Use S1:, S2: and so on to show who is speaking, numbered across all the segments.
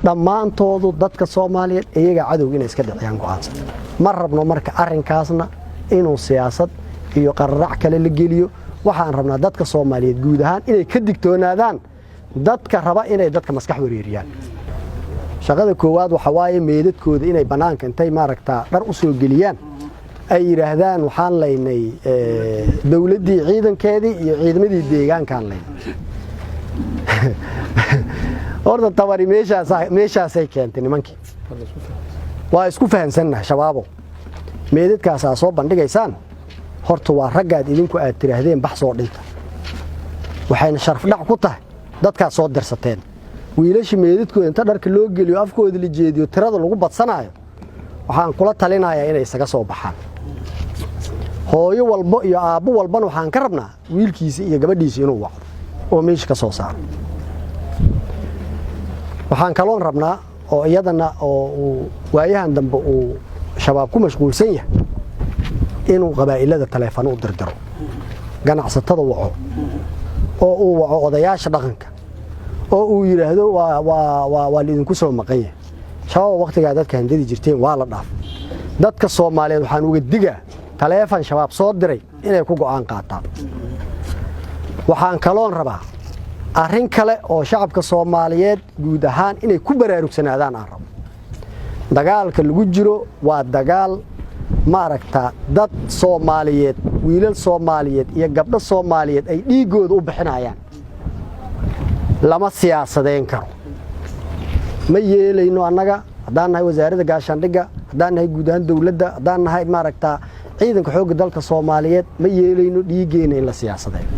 S1: dhammaantoodu dadka Soomaaliyeed iyaga cadowga inay iska dhiciyaan go'aansan ma rabno marka arrinkaasna inuu siyaasad iyo qararac kale la geliyo waxaan rabnaa dadka Soomaaliyeed guud ahaan inay ka digtoonaadaan dadka raba inay dadka maskax wareeriyaan shaqada koowaad waxa waaye meedadkooda inay banaanka intay maaragtaa dhar u soo geliyaan ay yiraahdaan waxaan leeynay dawladdii ciidankeedii iyo ciidamadii deegaankaan leeynay orda tabari meeshaasay keentay nimankii waa isku fahansannahay shabaabo meedadkaas aa soo bandhigaysaan horta waa raggaad idinku aad tiraahdeen bax soo dhinta waxayna sharaf dhac ku tahay dadkaas soo dirsateen wiilasha meedadkooda inta dharka loo geliyo afkooda la jeediyo tirada lagu badsanayo waxaan kula talinayaa inay isaga soo baxaan hooyo walba iyo aabbo walbana waxaan ka rabnaa wiilkiisa iyo gabadhiisa inuu wacdo oo meesha ka soo saaro waxaan kaloon rabnaa oo iyadana oo waayahan dambe uu shabaab ku mashquulsan yahay inuu qabaa'ilada taleefan u dirdiro ganacsatada waco oo uu waco odayaasha dhaqanka oo uu yiraahdo waa idinku soo maqan yahay shabaab waqtiga dadka handadi jirteen waa la dhaaf dadka Soomaaliyeed waxaan uga digaa taleefan shabaab soo diray inay ku go'aan qaataan waxaan kaloon rabaa arrin kale oo shacabka Soomaaliyeed guud ahaan inay ku baraarugsanaadaan aan rabo dagaalka lagu jiro waa dagaal maaragta dad Soomaaliyeed wiilal Soomaaliyeed iyo gabdho Soomaaliyeed ay dhiigooda u bixinayaan lama siyaasadeen karo ma yeelayno annaga haddaan nahay wasaaradda gaashaandhigga haddaan nahay guud ahaan dawladda haddaan nahay maaragta ciidanka xoogga dalka Soomaaliyeed ma yeelayno dhiigeena in la siyaasadeeyo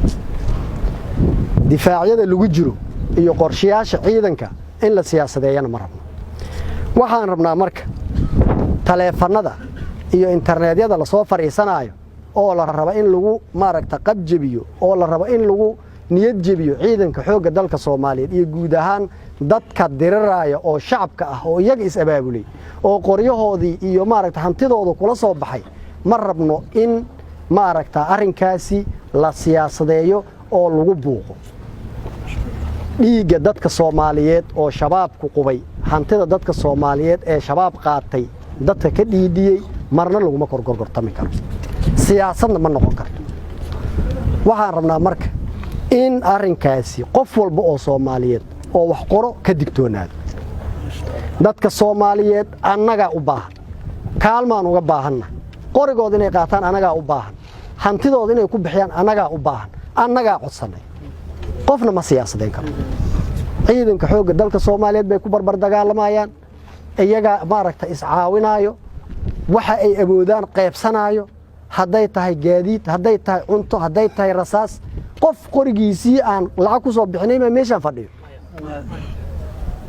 S1: difaacyada lagu jiro iyo qorshayaasha ciidanka in la siyaasadeeyana ma rabno waxaan rabnaa marka taleefanada iyo internetyada la soo fariisanayo oo la rabo in lagu maaragta qabjabiyo oo la rabo in lagu niyad jabiyo ciidanka xoogga dalka Soomaaliyeed iyo guud ahaan dadka diriraaya oo shacabka ah oo iyaga is abaabulay oo qoryahoodii iyo maaragta hantidooda kula soo baxay ma rabno in maaragta arrinkaasi la siyaasadeeyo oo lagu buuqo dhiiga dadka Soomaaliyeed oo shabaabku qubay hantida dadka Soomaaliyeed ee shabaab qaatay dadka ka dhiidiyay marna laguma korgorgortami karo siyaasadna ma noqon karto waxaan rabnaa marka in arrinkaasi qof walba oo Soomaaliyeed oo wax qoro ka digtoonaado dadka Soomaaliyeed annaga u baahan kaalmaan uga baahanna qorigood inay qaataan annaga u baahan hantidooda inay ku bixiyaan annaga u baahan annaga codsanay qofna ma siyaasadeen karo ciidanka xoogga dalka Soomaaliyeed bay ku barbar dagaalamayaan iyaga maaragta iscaawinaayo waxa ay awoodaan qaybsanaayo hadday tahay gaadiid hadday tahay cunto hadday tahay rasaas qof qorigiisii aan lacag ku soo bixinay ma meeshaan fadhiyo